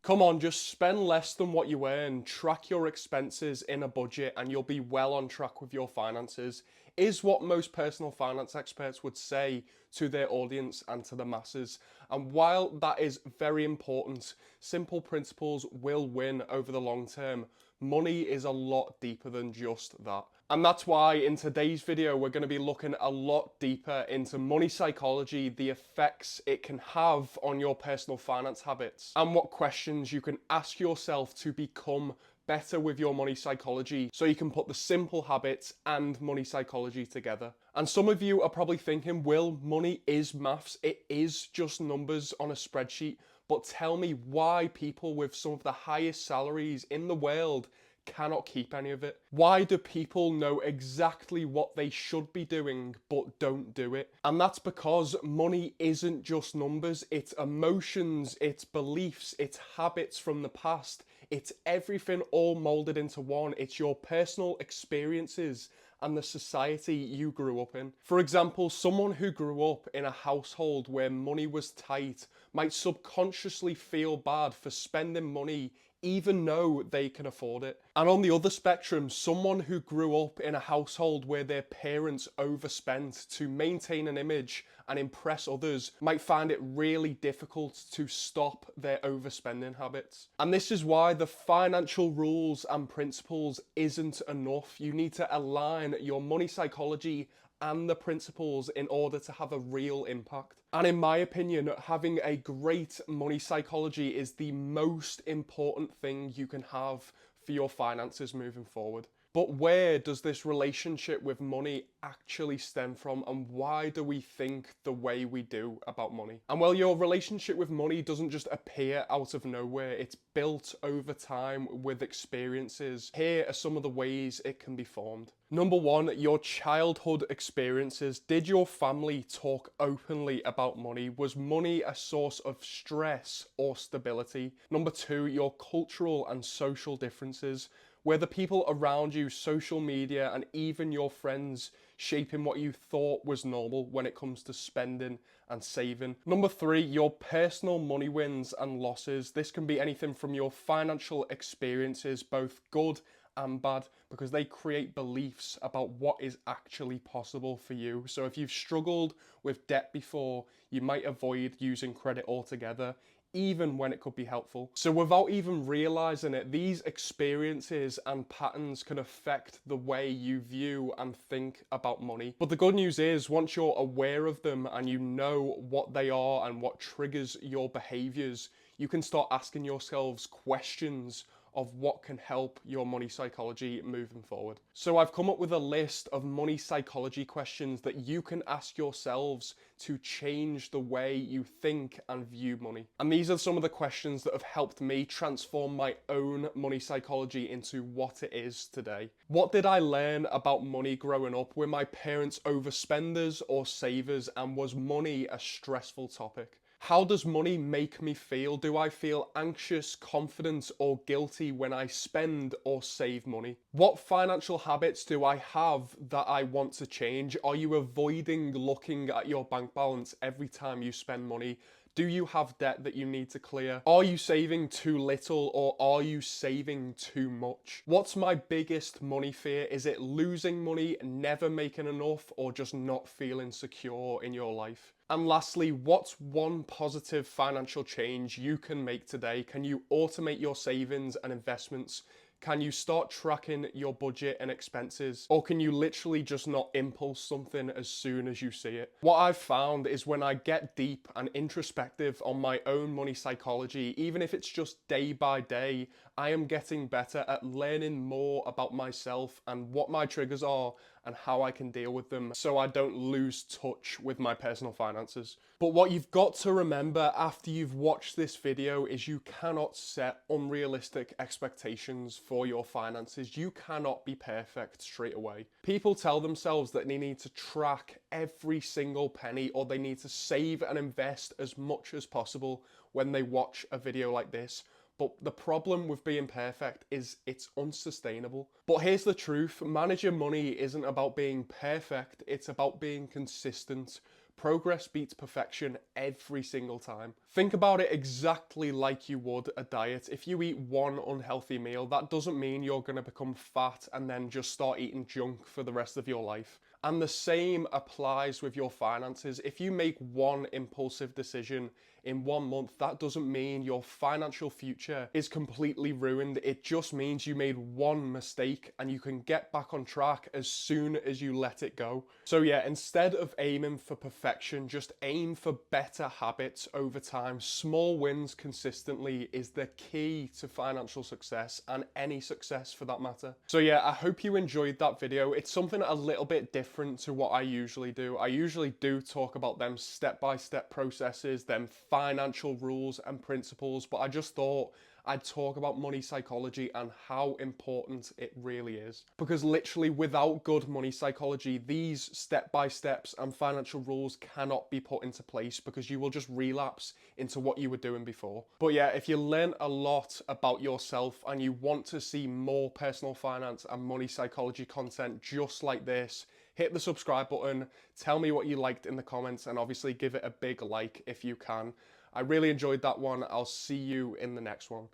Come on, just spend less than what you earn, track your expenses in a budget, and you'll be well on track with your finances, is what most personal finance experts would say to their audience and to the masses. And while that is very important, simple principles will win over the long term. Money is a lot deeper than just that. And that's why in today's video, we're going to be looking a lot deeper into money psychology, the effects it can have on your personal finance habits, and what questions you can ask yourself to become better with your money psychology so you can put the simple habits and money psychology together. And some of you are probably thinking, Will, money is maths, it is just numbers on a spreadsheet, but tell me why people with some of the highest salaries in the world cannot keep any of it. Why do people know exactly what they should be doing but don't do it? And that's because money isn't just numbers, it's emotions, it's beliefs, it's habits from the past, it's everything all molded into one. It's your personal experiences and the society you grew up in. For example, someone who grew up in a household where money was tight might subconsciously feel bad for spending money even though they can afford it. And on the other spectrum, someone who grew up in a household where their parents overspent to maintain an image and impress others might find it really difficult to stop their overspending habits. And this is why the financial rules and principles isn't enough. You need to align your money psychology and the principles in order to have a real impact. And in my opinion, having a great money psychology is the most important thing you can have for your finances moving forward. But where does this relationship with money actually stem from, and why do we think the way we do about money? And well, your relationship with money doesn't just appear out of nowhere, it's built over time with experiences. Here are some of the ways it can be formed. Number one, your childhood experiences. Did your family talk openly about money? Was money a source of stress or stability? Number two, your cultural and social differences. Were the people around you, social media, and even your friends shaping what you thought was normal when it comes to spending and saving? Number three, your personal money wins and losses. This can be anything from your financial experiences, both good and bad, because they create beliefs about what is actually possible for you. So if you've struggled with debt before, you might avoid using credit altogether, even when it could be helpful. So without even realizing it, these experiences and patterns can affect the way you view and think about money. But the good news is, once you're aware of them and you know what they are and what triggers your behaviors, you can start asking yourselves questions of what can help your money psychology moving forward. So I've come up with a list of money psychology questions that you can ask yourselves to change the way you think and view money. And these are some of the questions that have helped me transform my own money psychology into what it is today. What did I learn about money growing up? Were my parents overspenders or savers, and was money a stressful topic? How does money make me feel? Do I feel anxious, confident, or guilty when I spend or save money? What financial habits do I have that I want to change? Are you avoiding looking at your bank balance every time you spend money? Do you have debt that you need to clear? Are you saving too little, or are you saving too much? What's my biggest money fear? Is it losing money, never making enough, or just not feeling secure in your life? And lastly, what's one positive financial change you can make today? Can you automate your savings and investments? Can you start tracking your budget and expenses? Or can you literally just not impulse something as soon as you see it? What I've found is when I get deep and introspective on my own money psychology, even if it's just day by day, I am getting better at learning more about myself and what my triggers are and how I can deal with them so I don't lose touch with my personal finances. But what you've got to remember after you've watched this video is you cannot set unrealistic expectations for your finances. You cannot be perfect straight away. People tell themselves that they need to track every single penny, or they need to save and invest as much as possible when they watch a video like this. But the problem with being perfect is it's unsustainable. But here's the truth, managing money isn't about being perfect, it's about being consistent. Progress beats perfection every single time. Think about it exactly like you would a diet. If you eat one unhealthy meal, that doesn't mean you're going to become fat and then just start eating junk for the rest of your life. And the same applies with your finances. If you make one impulsive decision in 1 month, that doesn't mean your financial future is completely ruined. It just means you made one mistake and you can get back on track as soon as you let it go. So yeah, instead of aiming for perfection, just aim for better habits over time. Small wins consistently is the key to financial success and any success for that matter. So yeah, I hope you enjoyed that video. It's something a little bit different to what I usually do. I usually do talk about them step-by-step processes, them financial rules and principles, but I just thought I'd talk about money psychology and how important it really is. Because literally without good money psychology, these step-by-steps and financial rules cannot be put into place because you will just relapse into what you were doing before. But yeah, if you learn a lot about yourself and you want to see more personal finance and money psychology content just like this, hit the subscribe button, tell me what you liked in the comments, and obviously give it a big like if you can. I really enjoyed that one. I'll see you in the next one.